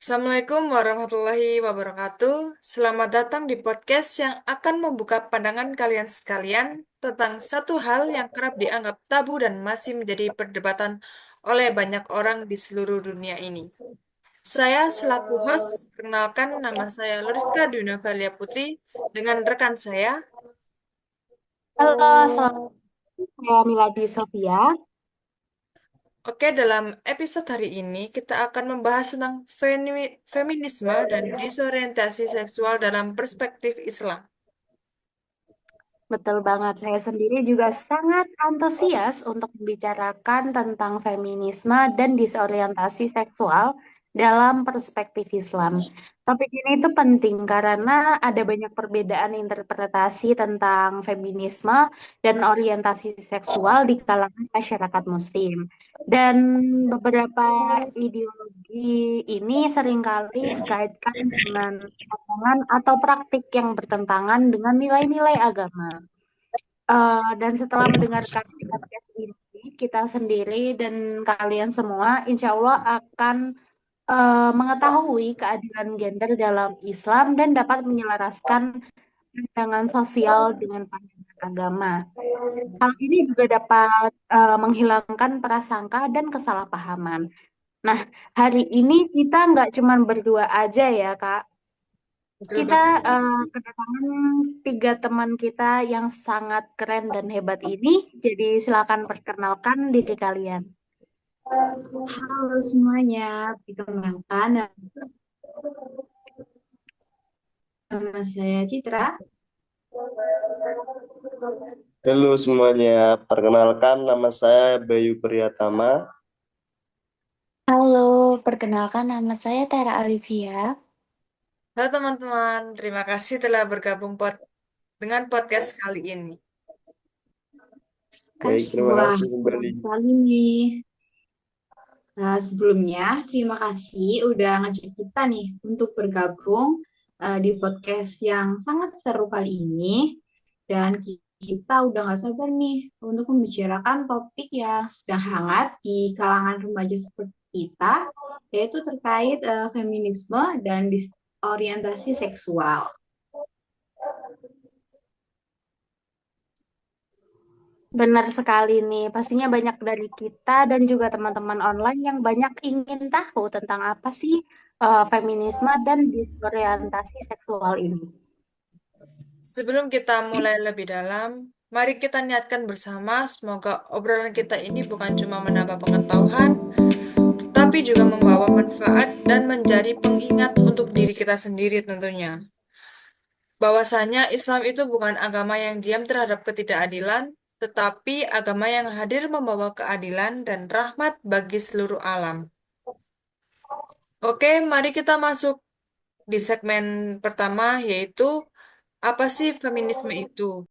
Assalamualaikum warahmatullahi wabarakatuh. Selamat datang di podcast yang akan membuka pandangan kalian sekalian tentang satu hal yang kerap dianggap tabu dan masih menjadi perdebatan oleh banyak orang di seluruh dunia ini. Saya selaku host, kenalkan nama saya Luriska Dunafalia Putri dengan rekan saya. Halo, selamat saya Miladi Sofia. Oke, dalam episode hari ini kita akan membahas tentang feminisme dan disorientasi seksual dalam perspektif Islam. Betul banget, saya sendiri juga sangat antusias untuk membicarakan tentang feminisme dan disorientasi seksual dalam perspektif Islam. Topik ini itu penting karena ada banyak perbedaan interpretasi tentang feminisme dan orientasi seksual di kalangan masyarakat Muslim. Dan beberapa ideologi ini seringkali dikaitkan dengan omongan atau praktik yang bertentangan dengan nilai-nilai agama. Dan setelah mendengarkan podcast ini, kita sendiri dan kalian semua, insya Allah akan mengetahui keadilan gender dalam Islam dan dapat menyelaraskan pandangan sosial dengan pandangan agama. Hal ini juga dapat menghilangkan prasangka dan kesalahpahaman. Nah, hari ini kita nggak cuma berdua aja ya, Kak. Betul Kita banget. kedatangan tiga teman kita yang sangat keren dan hebat ini. Jadi silakan perkenalkan diri kalian. Halo semuanya, perkenalkan nama saya Citra. Halo semuanya, perkenalkan nama saya Bayu Priyatama. Halo, perkenalkan nama saya Tera Alivia. Halo teman-teman, terima kasih telah bergabung dengan podcast kali ini. Baik, terima Wah, kasih senang kembali. sekali nih. Nah, sebelumnya terima kasih udah ngajak kita nih untuk bergabung di podcast yang sangat seru kali ini. Dan kita udah gak sabar nih untuk membicarakan topik yang sedang hangat di kalangan remaja seperti kita, yaitu terkait feminisme dan disorientasi seksual. Benar sekali nih. Pastinya banyak dari kita dan juga teman-teman online yang banyak ingin tahu tentang apa sih feminisme dan disorientasi seksual ini. Sebelum kita mulai lebih dalam, mari kita niatkan bersama semoga obrolan kita ini bukan cuma menambah pengetahuan, tetapi juga membawa manfaat dan menjadi pengingat untuk diri kita sendiri tentunya. Bahwasanya Islam itu bukan agama yang diam terhadap ketidakadilan, tetapi agama yang hadir membawa keadilan dan rahmat bagi seluruh alam. Oke, mari kita masuk di segmen pertama, yaitu apa sih feminisme itu?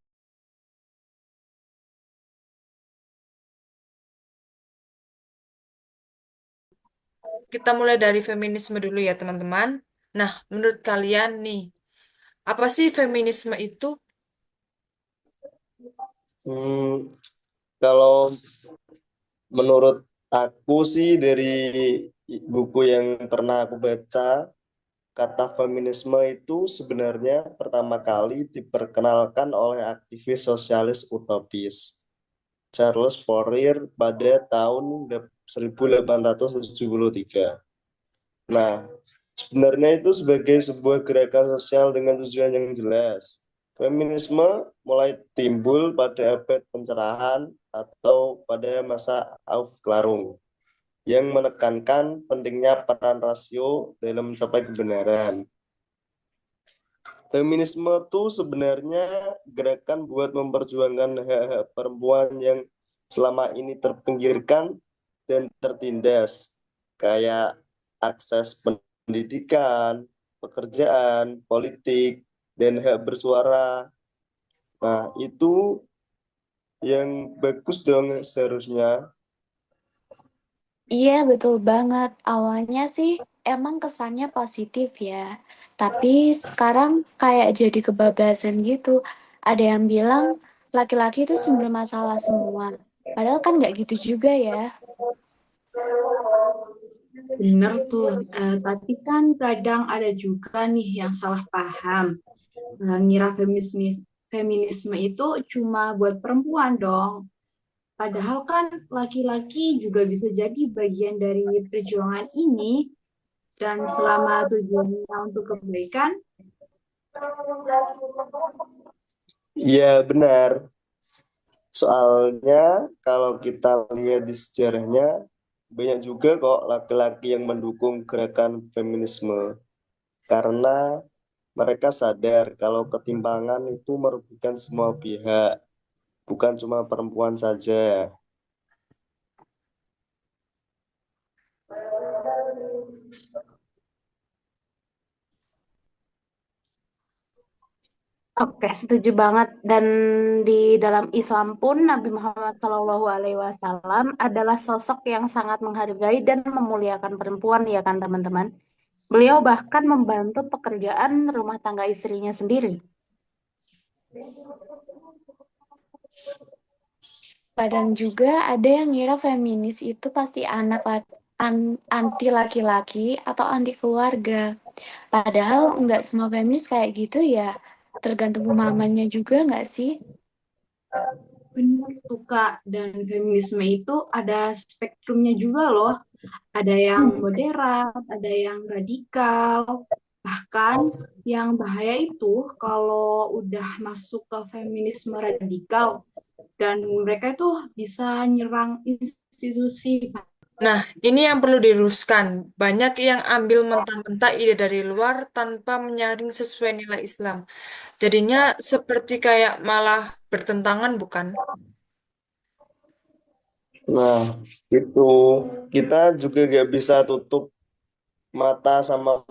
Kita mulai dari feminisme dulu ya, teman-teman. Nah, menurut kalian nih, apa sih feminisme itu? Hmm, kalau menurut aku sih dari buku yang pernah aku baca, kata feminisme itu sebenarnya pertama kali diperkenalkan oleh aktivis sosialis utopis Charles Fourier pada tahun 1873. Nah, sebenarnya itu sebagai sebuah gerakan sosial dengan tujuan yang jelas. Feminisme mulai timbul pada abad pencerahan atau pada masa Aufklärung yang menekankan pentingnya peran rasio dalam mencapai kebenaran. Feminisme itu sebenarnya gerakan buat memperjuangkan hak-hak perempuan yang selama ini terpinggirkan dan tertindas, kayak akses pendidikan, pekerjaan, politik, dan hak bersuara. Nah, itu yang bagus dong seharusnya. Iya, betul banget. Awalnya sih emang kesannya positif ya. Tapi sekarang kayak jadi kebablasan gitu. Ada yang bilang laki-laki itu sumber masalah semua. Padahal kan nggak gitu juga ya. Bener tuh, tapi kan kadang ada juga nih yang salah paham. Ngira feminisme itu cuma buat perempuan dong. Padahal kan laki-laki juga bisa jadi bagian dari perjuangan ini dan selama tujuannya untuk kebaikan. Iya, benar. Soalnya kalau kita lihat di sejarahnya, banyak juga kok laki-laki yang mendukung gerakan feminisme. Karena mereka sadar kalau ketimpangan itu merugikan semua pihak, bukan cuma perempuan saja. Oke, setuju banget. Dan di dalam Islam pun Nabi Muhammad SAW adalah sosok yang sangat menghargai dan memuliakan perempuan, ya kan teman-teman? Beliau bahkan membantu pekerjaan rumah tangga istrinya sendiri. Kadang juga ada yang ngira feminis itu pasti anti laki-laki atau anti keluarga. Padahal nggak semua feminis kayak gitu ya. Tergantung pemahamannya juga nggak sih? Benar tuh Kak, dan feminisme itu ada spektrumnya juga loh. Ada yang moderat, ada yang radikal. Bahkan yang bahaya itu kalau udah masuk ke feminisme radikal dan mereka itu bisa nyerang institusi. Nah, ini yang perlu diluruskan. Banyak yang ambil mentah-mentah ide dari luar tanpa menyaring sesuai nilai Islam. Jadinya seperti kayak malah bertentangan, bukan? Nah, itu kita juga nggak bisa tutup mata sama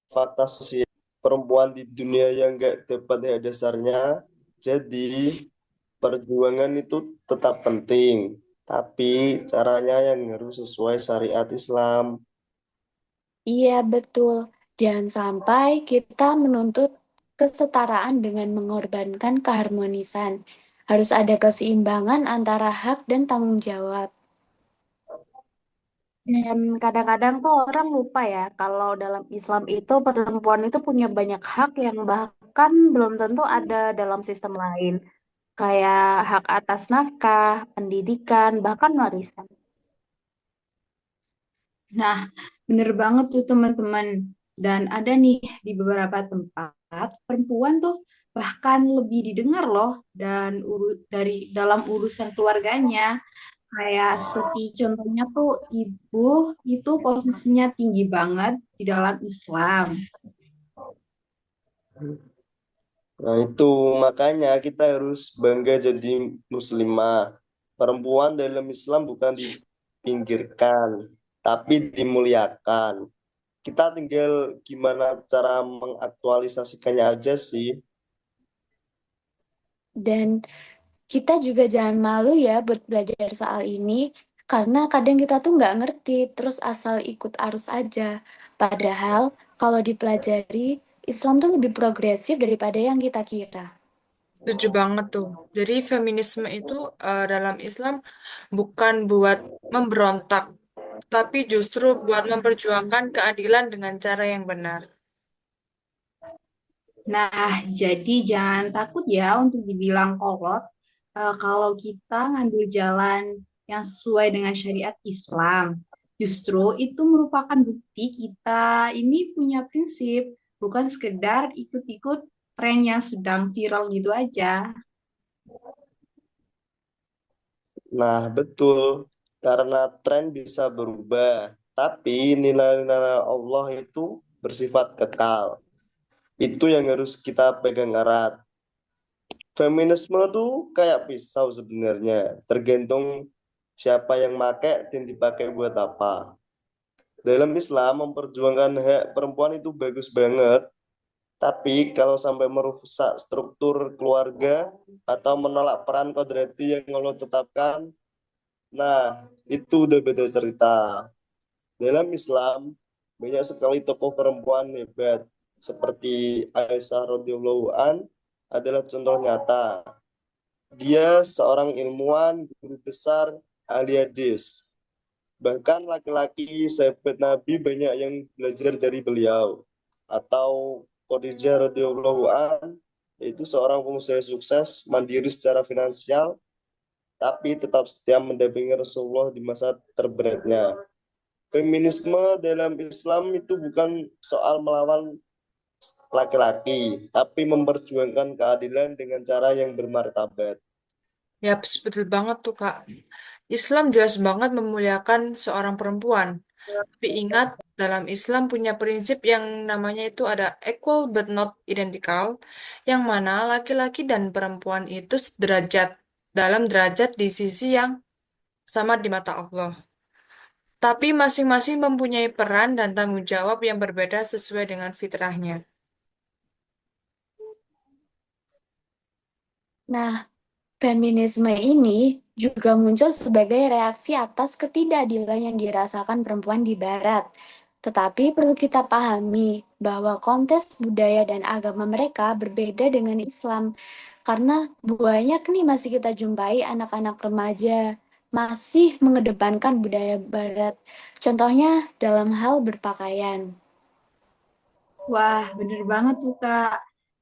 fakta sosial perempuan di dunia yang nggak dapat hak dasarnya. Jadi perjuangan itu tetap penting, tapi caranya yang harus sesuai syariat Islam. Iya, betul. Jangan sampai kita menuntut kesetaraan dengan mengorbankan keharmonisan. Harus ada keseimbangan antara hak dan tanggung jawab. Dan kadang-kadang tuh orang lupa ya, kalau dalam Islam itu perempuan itu punya banyak hak yang bahkan belum tentu ada dalam sistem lain. Kayak hak atas nafkah, pendidikan, bahkan warisan. Nah, bener banget tuh teman-teman. Dan ada nih di beberapa tempat perempuan tuh bahkan lebih didengar loh dan dari dalam urusan keluarganya. Kayak seperti contohnya tuh ibu itu posisinya tinggi banget di dalam Islam. Nah, itu makanya kita harus bangga jadi muslimah. Perempuan dalam Islam bukan dipinggirkan, tapi dimuliakan. Kita tinggal gimana cara mengaktualisasikannya aja sih. Dan kita juga jangan malu ya buat belajar soal ini, karena kadang kita tuh nggak ngerti, terus asal ikut arus aja. Padahal kalau dipelajari, Islam tuh lebih progresif daripada yang kita kira. Setuju banget tuh. Jadi feminisme itu dalam Islam bukan buat memberontak, tapi justru buat memperjuangkan keadilan dengan cara yang benar. Nah, jadi jangan takut ya untuk dibilang kolot kalau kita ngambil jalan yang sesuai dengan syariat Islam. Justru itu merupakan bukti kita ini punya prinsip, bukan sekedar ikut-ikut tren yang sedang viral gitu aja. Nah, betul. Karena tren bisa berubah, tapi nilai-nilai Allah itu bersifat kekal. Itu yang harus kita pegang erat. Feminisme tuh kayak pisau sebenarnya, tergantung siapa yang make dan dipakai buat apa. Dalam Islam memperjuangkan hak perempuan itu bagus banget, tapi kalau sampai merusak struktur keluarga atau menolak peran kodrati yang Allah tetapkan, nah itu udah beda cerita. Dalam Islam banyak sekali tokoh perempuan hebat seperti Aisyah radhiyallahu an adalah contoh nyata. Dia seorang ilmuwan, guru besar, ahli hadis. Bahkan laki-laki sahabat Nabi banyak yang belajar dari beliau. Atau Khadijah radhiyallahu an, yaitu seorang pengusaha sukses, mandiri secara finansial, tapi tetap setia mendampingi Rasulullah di masa terberatnya. Feminisme dalam Islam itu bukan soal melawan laki-laki, tapi memperjuangkan keadilan dengan cara yang bermartabat. Ya, betul banget tuh, Kak. Islam jelas banget memuliakan seorang perempuan. Tapi ingat, dalam Islam punya prinsip yang namanya itu ada equal but not identical, yang mana laki-laki dan perempuan itu sederajat dalam derajat di sisi yang sama di mata Allah. Tapi masing-masing mempunyai peran dan tanggung jawab yang berbeda sesuai dengan fitrahnya. Nah, feminisme ini juga muncul sebagai reaksi atas ketidakadilan yang dirasakan perempuan di Barat. Tetapi perlu kita pahami bahwa konteks budaya dan agama mereka berbeda dengan Islam. Karena banyak nih masih kita jumpai anak-anak remaja masih mengedepankan budaya Barat. Contohnya dalam hal berpakaian. Wah, bener banget tuh, Kak.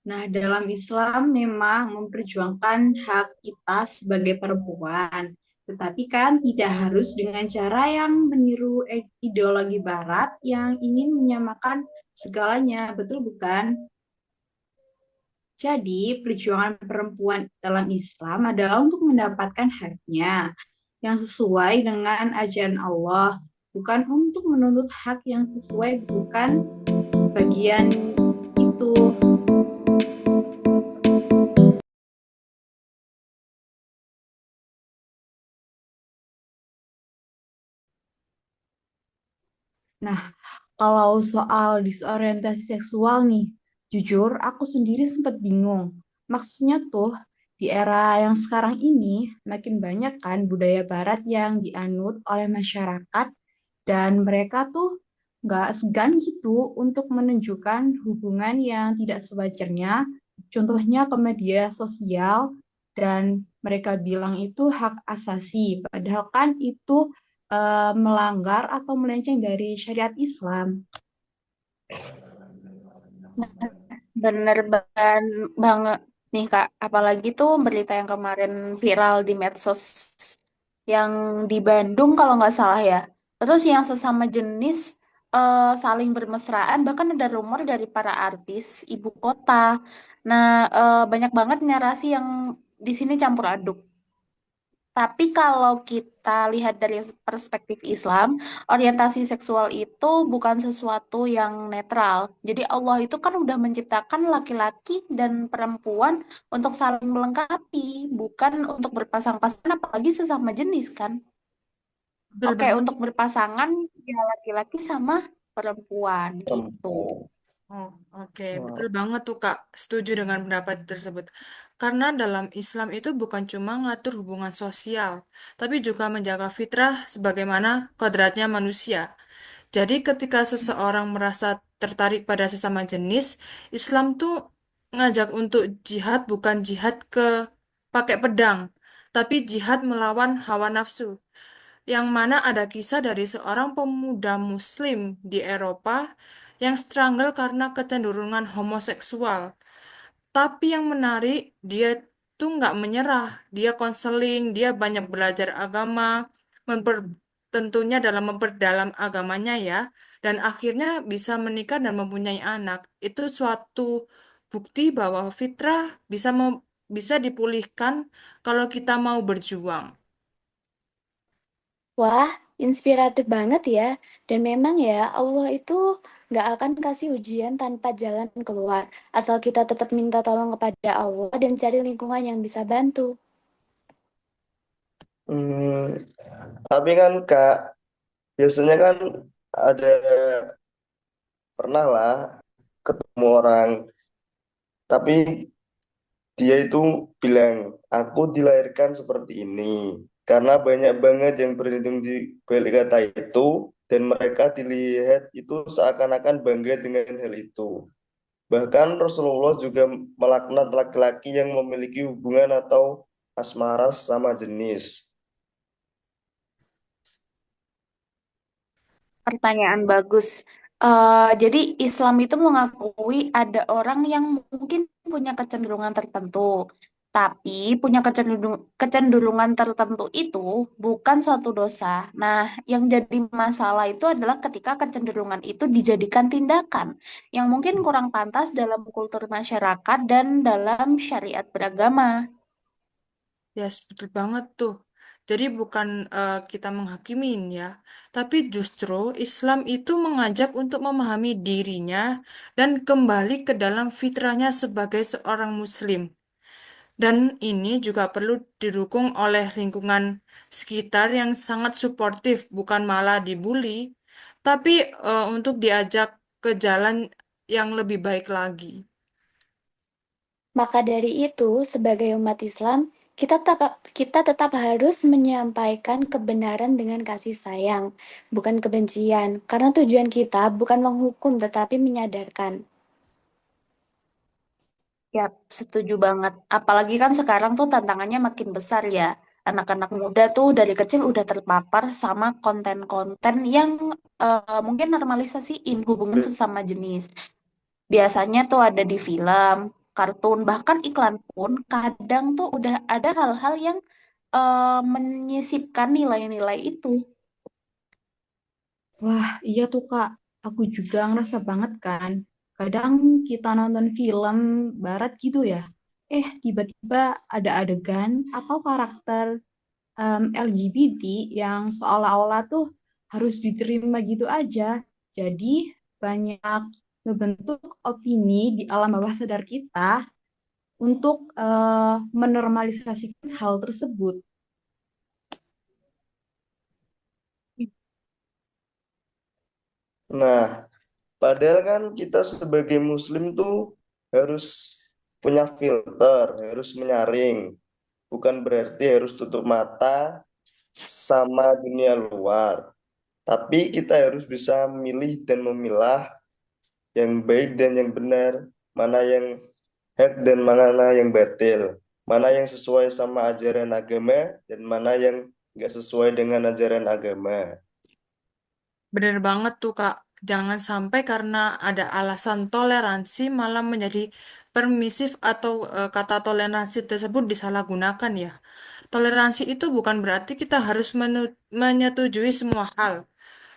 Nah, dalam Islam memang memperjuangkan hak kita sebagai perempuan. Tetapi kan tidak harus dengan cara yang meniru ideologi Barat yang ingin menyamakan segalanya. Betul bukan? Jadi, perjuangan perempuan dalam Islam adalah untuk mendapatkan haknya yang sesuai dengan ajaran Allah, bukan untuk menuntut hak yang sesuai, bukan bagian itu. Nah, kalau soal disorientasi seksual nih, jujur aku sendiri sempat bingung. Maksudnya tuh di era yang sekarang ini makin banyak kan budaya barat yang dianut oleh masyarakat dan mereka tuh nggak segan gitu untuk menunjukkan hubungan yang tidak sewajarnya, contohnya ke media sosial dan mereka bilang itu hak asasi, padahal kan itu melanggar atau melenceng dari syariat Islam. Bener banget nih Kak, apalagi tuh berita yang kemarin viral di medsos yang di Bandung kalau nggak salah ya. Terus yang sesama jenis saling bermesraan, bahkan ada rumor dari para artis ibu kota. Nah, banyak banget narasi yang di sini campur aduk. Tapi kalau kita lihat dari perspektif Islam, orientasi seksual itu bukan sesuatu yang netral. Jadi Allah itu kan udah menciptakan laki-laki dan perempuan untuk saling melengkapi, bukan untuk berpasang-pasangan, apalagi sesama jenis kan. Betul Oke, banget. untuk berpasangan ya laki-laki sama perempuan gitu. Perempuan. Oh, oke. Betul Wah. banget tuh, Kak. Setuju dengan pendapat tersebut. Karena dalam Islam itu bukan cuma ngatur hubungan sosial, tapi juga menjaga fitrah sebagaimana kodratnya manusia. Jadi ketika seseorang merasa tertarik pada sesama jenis, Islam tuh ngajak untuk jihad bukan jihad ke pakai pedang, tapi jihad melawan hawa nafsu. Yang mana ada kisah dari seorang pemuda Muslim di Eropa yang struggle karena kecenderungan homoseksual. Tapi yang menarik, dia tuh nggak menyerah. Dia konseling, dia banyak belajar agama, memper, tentunya dalam memperdalam agamanya ya, dan akhirnya bisa menikah dan mempunyai anak. Itu suatu bukti bahwa fitrah bisa dipulihkan kalau kita mau berjuang. Wah, inspiratif banget ya. Dan memang ya, Allah itu nggak akan kasih ujian tanpa jalan keluar. Asal kita tetap minta tolong kepada Allah dan cari lingkungan yang bisa bantu. Hmm, tapi kan Kak, biasanya kan ada pernah lah ketemu orang, tapi dia itu bilang, aku dilahirkan seperti ini. Karena banyak banget yang berlindung di balik kata itu, dan mereka dilihat itu seakan-akan bangga dengan hal itu. Bahkan Rasulullah juga melaknat laki-laki yang memiliki hubungan atau asmara sama jenis. Pertanyaan bagus. Jadi Islam itu mengakui ada orang yang mungkin punya kecenderungan tertentu, tapi punya kecenderungan tertentu itu bukan suatu dosa. Nah, yang jadi masalah itu adalah ketika kecenderungan itu dijadikan tindakan yang mungkin kurang pantas dalam kultur masyarakat dan dalam syariat beragama. Yes, betul banget tuh. Jadi bukan kita menghakimin ya, tapi justru Islam itu mengajak untuk memahami dirinya dan kembali ke dalam fitrahnya sebagai seorang muslim. Dan ini juga perlu didukung oleh lingkungan sekitar yang sangat suportif, bukan malah dibully, tapi untuk diajak ke jalan yang lebih baik lagi. Maka dari itu, sebagai umat Islam, kita tetap harus menyampaikan kebenaran dengan kasih sayang, bukan kebencian, karena tujuan kita bukan menghukum tetapi menyadarkan. Ya, setuju banget. Apalagi kan sekarang tuh tantangannya makin besar ya. Anak-anak muda tuh dari kecil udah terpapar sama konten-konten yang mungkin normalisasiin hubungan sesama jenis. Biasanya tuh ada di film, kartun, bahkan iklan pun kadang tuh udah ada hal-hal yang menyisipkan nilai-nilai itu. Wah, iya tuh Kak. Aku juga ngerasa banget kan. Kadang kita nonton film barat gitu ya. Tiba-tiba ada adegan atau karakter LGBT yang seolah-olah tuh harus diterima gitu aja. Jadi banyak ngebentuk opini di alam bawah sadar kita untuk menormalisasikan hal tersebut. Nah, padahal kan kita sebagai muslim tuh harus punya filter, harus menyaring. Bukan berarti harus tutup mata sama dunia luar. Tapi kita harus bisa memilih dan memilah yang baik dan yang benar, mana yang hak dan mana yang batil, mana yang sesuai sama ajaran agama dan mana yang nggak sesuai dengan ajaran agama. Bener banget tuh, Kak. Jangan sampai karena ada alasan toleransi malah menjadi permisif atau kata toleransi tersebut disalahgunakan ya. Toleransi itu bukan berarti kita harus menyetujui semua hal,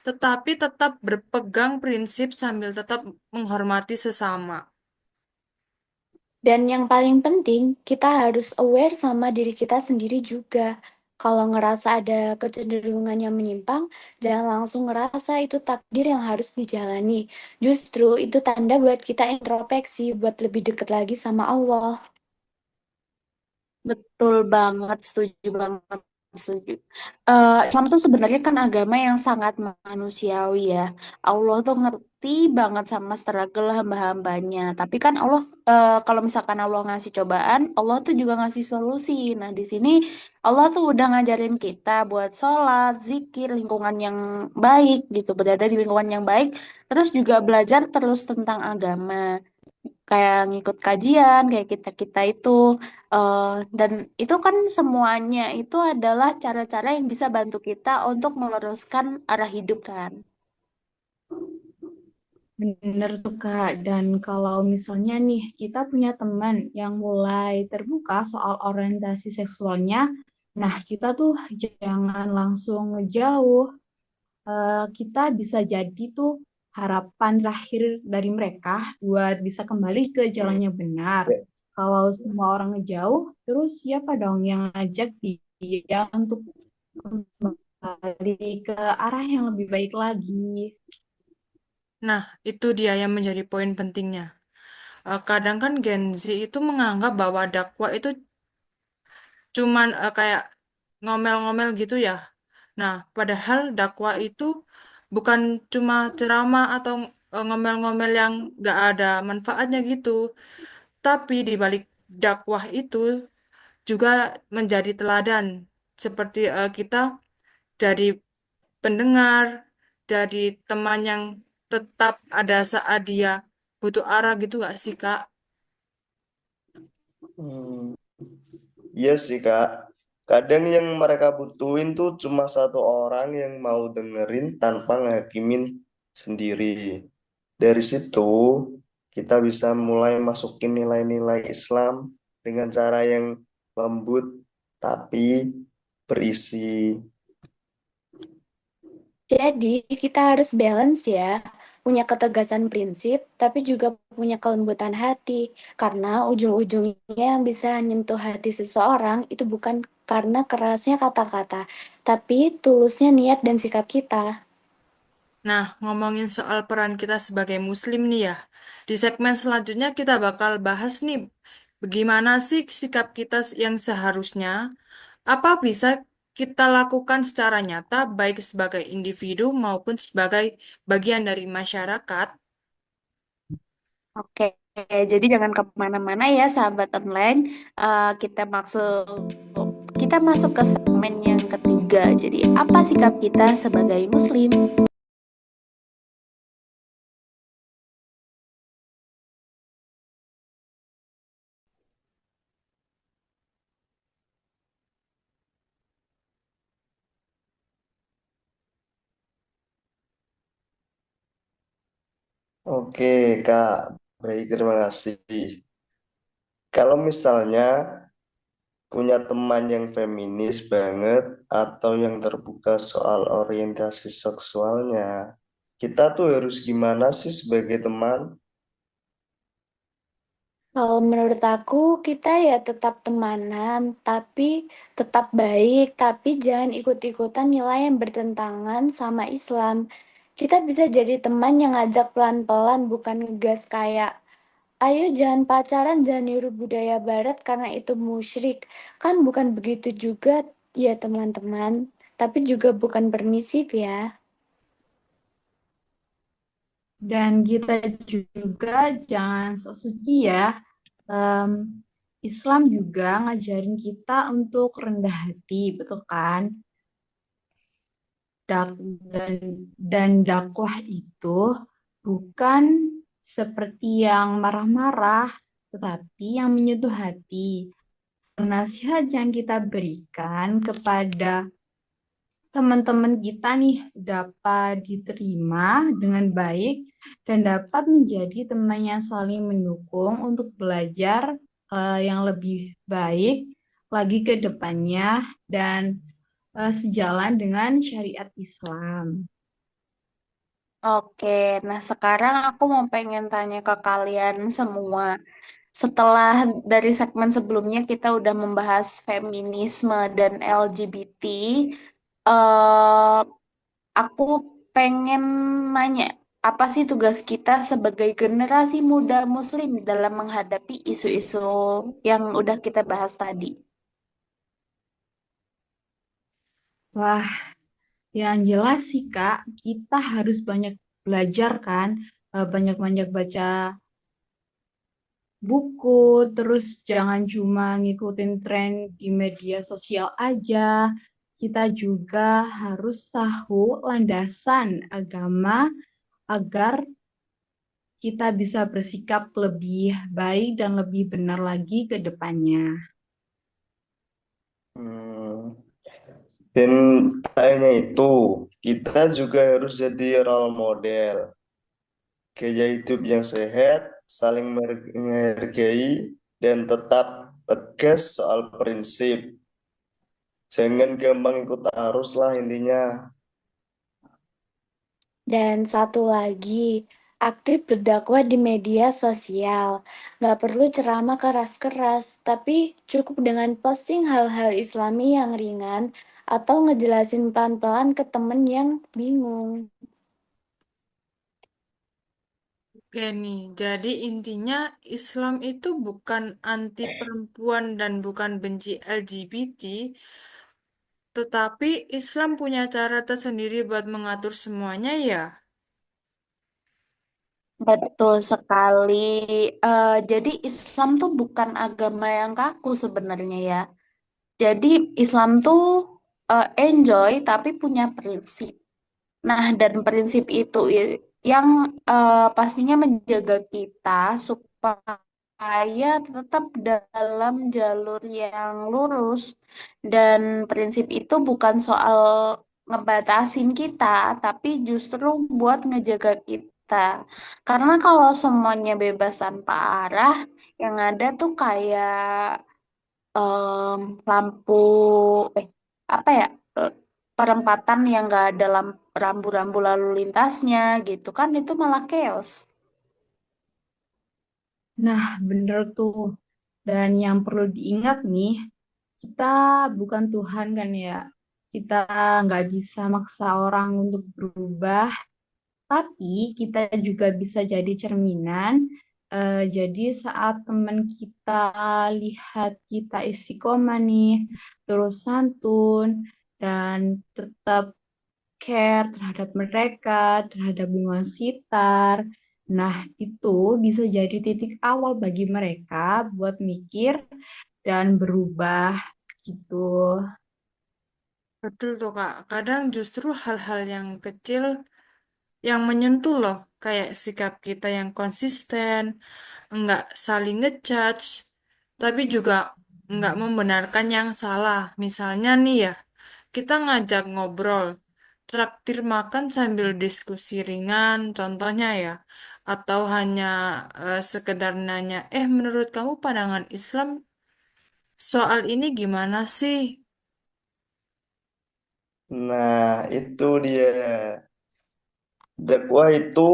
tetapi tetap berpegang prinsip sambil tetap menghormati sesama. Dan yang paling penting, kita harus aware sama diri kita sendiri juga. Kalau ngerasa ada kecenderungan yang menyimpang, jangan langsung ngerasa itu takdir yang harus dijalani. Justru itu tanda buat kita introspeksi, buat lebih dekat lagi sama Allah. Betul banget, setuju banget, setuju. Islam tuh sebenarnya kan agama yang sangat manusiawi ya. Allah tuh ngerti banget sama struggle hamba-hambanya. Tapi kan Allah, kalau misalkan Allah ngasih cobaan, Allah tuh juga ngasih solusi. Nah, di sini Allah tuh udah ngajarin kita buat sholat, zikir, lingkungan yang baik gitu, berada di lingkungan yang baik. Terus juga belajar terus tentang agama kayak ngikut kajian kayak kita-kita itu eh, dan itu kan semuanya itu adalah cara-cara yang bisa bantu kita untuk meluruskan arah hidup kan. Bener tuh Kak, dan kalau misalnya nih kita punya teman yang mulai terbuka soal orientasi seksualnya, nah kita tuh jangan langsung ngejauh. Kita bisa jadi tuh harapan terakhir dari mereka buat bisa kembali ke jalan yang benar. Kalau semua orang ngejauh, terus siapa dong yang ngajak dia untuk kembali ke arah yang lebih baik lagi? Nah, itu dia yang menjadi poin pentingnya. Kadang kan Gen Z itu menganggap bahwa dakwah itu cuman kayak ngomel-ngomel gitu ya. Nah, padahal dakwah itu bukan cuma ceramah atau ngomel-ngomel yang gak ada manfaatnya gitu. Tapi di balik dakwah itu juga menjadi teladan. Seperti kita jadi pendengar, jadi teman yang tetap ada saat dia butuh arah gitu gak sih, Kak? Hmm, iya sih Kak, Kadang yang mereka butuhin tuh cuma satu orang yang mau dengerin tanpa ngehakimin sendiri. Dari situ kita bisa mulai masukin nilai-nilai Islam dengan cara yang lembut tapi berisi. Jadi, kita harus balance ya, punya ketegasan prinsip, tapi juga punya kelembutan hati. Karena ujung-ujungnya yang bisa nyentuh hati seseorang itu bukan karena kerasnya kata-kata, tapi tulusnya niat dan sikap kita. Nah, ngomongin soal peran kita sebagai muslim nih ya. Di segmen selanjutnya kita bakal bahas nih, bagaimana sih sikap kita yang seharusnya, apa bisa kita lakukan secara nyata, baik sebagai individu maupun sebagai bagian dari masyarakat. Oke, jadi jangan kemana-mana ya sahabat online. Kita masuk ke segmen yang ketiga. Jadi apa sikap kita sebagai Muslim? Oke, Kak. Baik, terima kasih. Kalau misalnya punya teman yang feminis banget atau yang terbuka soal orientasi seksualnya, kita tuh harus gimana sih sebagai teman? Kalau menurut aku, kita ya tetap temanan, tapi tetap baik, tapi jangan ikut-ikutan nilai yang bertentangan sama Islam. Kita bisa jadi teman yang ngajak pelan-pelan, bukan ngegas kayak, ayo jangan pacaran, jangan niru budaya barat karena itu musyrik. Kan bukan begitu juga ya teman-teman, tapi juga bukan permisif ya. Dan kita juga jangan sok suci ya. Em, Islam juga ngajarin kita untuk rendah hati, betul kan? dak- dan, dan dakwah itu bukan seperti yang marah-marah, tetapi yang menyentuh hati. Nasihat yang kita berikan kepada teman-teman kita nih dapat diterima dengan baik dan dapat menjadi teman yang saling mendukung untuk belajar yang lebih baik lagi ke depannya dan sejalan dengan syariat Islam. Oke, nah sekarang aku mau pengen tanya ke kalian semua. Setelah dari segmen sebelumnya kita udah membahas feminisme dan LGBT, eh aku pengen nanya, apa sih tugas kita sebagai generasi muda Muslim dalam menghadapi isu-isu yang udah kita bahas tadi? Wah, yang jelas sih Kak, kita harus banyak belajar kan, banyak-banyak baca buku, terus jangan cuma ngikutin tren di media sosial aja. Kita juga harus tahu landasan agama agar kita bisa bersikap lebih baik dan lebih benar lagi ke depannya. Hmm, Dan tak hanya itu, kita juga harus jadi role model. Gaya hidup yang sehat, saling menghargai, dan tetap tegas soal prinsip. Jangan gampang ikut arus lah intinya. Dan satu lagi, aktif berdakwah di media sosial. Nggak perlu ceramah keras-keras, tapi cukup dengan posting hal-hal Islami yang ringan atau ngejelasin pelan-pelan ke temen yang bingung. Oke nih, jadi intinya Islam itu bukan anti perempuan dan bukan benci LGBT, tetapi Islam punya cara tersendiri buat mengatur semuanya ya. Betul sekali. Jadi Islam tuh bukan agama yang kaku sebenarnya ya. Jadi Islam tuh enjoy tapi punya prinsip. Nah, dan prinsip itu yang pastinya menjaga kita supaya supaya tetap dalam jalur yang lurus. Dan prinsip itu bukan soal ngebatasin kita, tapi justru buat ngejaga kita. Karena kalau semuanya bebas tanpa arah, yang ada tuh kayak lampu, eh apa ya, eh, perempatan yang nggak ada rambu-rambu lalu lintasnya gitu kan, itu malah chaos. Nah, bener tuh. Dan yang perlu diingat nih, kita bukan Tuhan kan ya. Kita nggak bisa maksa orang untuk berubah, tapi kita juga bisa jadi cerminan. Jadi saat teman kita lihat kita istiqomah nih, terus santun, dan tetap care terhadap mereka, terhadap lingkungan sekitar. Nah, itu bisa jadi titik awal bagi mereka buat mikir dan berubah gitu. Betul tuh Kak, kadang justru hal-hal yang kecil yang menyentuh loh, kayak sikap kita yang konsisten, enggak saling ngejudge, tapi juga enggak membenarkan yang salah. Misalnya nih ya, kita ngajak ngobrol, traktir makan sambil diskusi ringan, contohnya ya, atau hanya sekedar nanya, menurut kamu pandangan Islam soal ini gimana sih? Nah, itu dia. Dakwah itu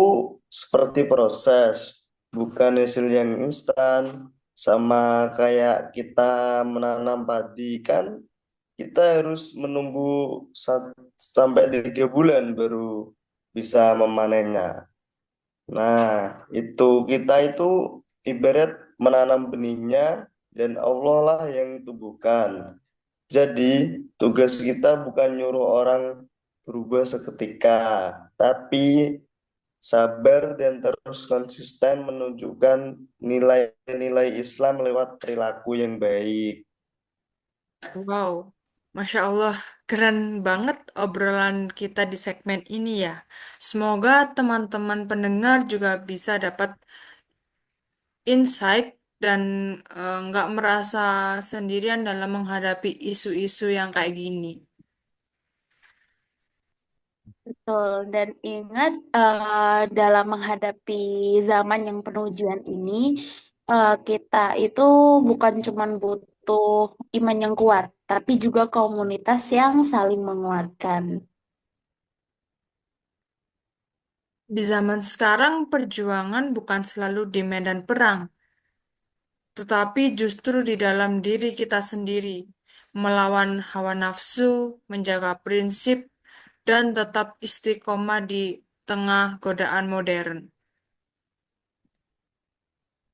seperti proses, bukan hasil yang instan. Sama kayak kita menanam padi kan, kita harus menunggu sampai 3 bulan baru bisa memanennya. Nah, itu kita itu ibarat menanam benihnya dan Allah lah yang tumbuhkan. Jadi, tugas kita bukan nyuruh orang berubah seketika, tapi sabar dan terus konsisten menunjukkan nilai-nilai Islam lewat perilaku yang baik. Wow, Masya Allah, keren banget obrolan kita di segmen ini ya. Semoga teman-teman pendengar juga bisa dapat insight dan nggak merasa sendirian dalam menghadapi isu-isu yang kayak gini. Betul, dan ingat dalam menghadapi zaman yang penuh ujian ini, kita itu bukan cuma butuh iman yang kuat, tapi juga komunitas yang saling menguatkan. Di zaman sekarang, perjuangan bukan selalu di medan perang, tetapi justru di dalam diri kita sendiri, melawan hawa nafsu, menjaga prinsip, dan tetap istiqomah di tengah godaan modern.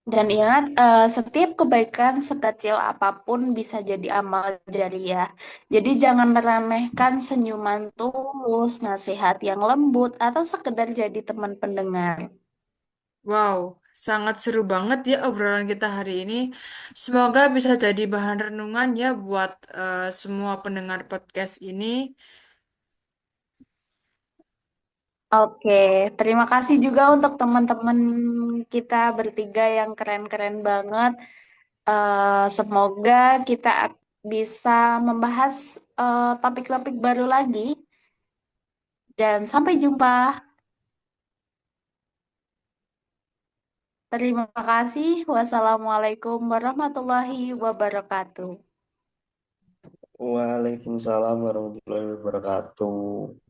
Dan ingat, setiap kebaikan sekecil apapun bisa jadi amal jariah. Jadi jangan meremehkan senyuman tulus, nasihat yang lembut, atau sekedar jadi teman pendengar. Wow, sangat seru banget ya obrolan kita hari ini. Semoga bisa jadi bahan renungan ya buat semua pendengar podcast ini. Oke, terima kasih juga untuk teman-teman kita bertiga yang keren-keren banget. Semoga kita bisa membahas topik-topik baru lagi. Dan sampai jumpa. Terima kasih. Wassalamualaikum warahmatullahi wabarakatuh. Waalaikumsalam warahmatullahi wabarakatuh.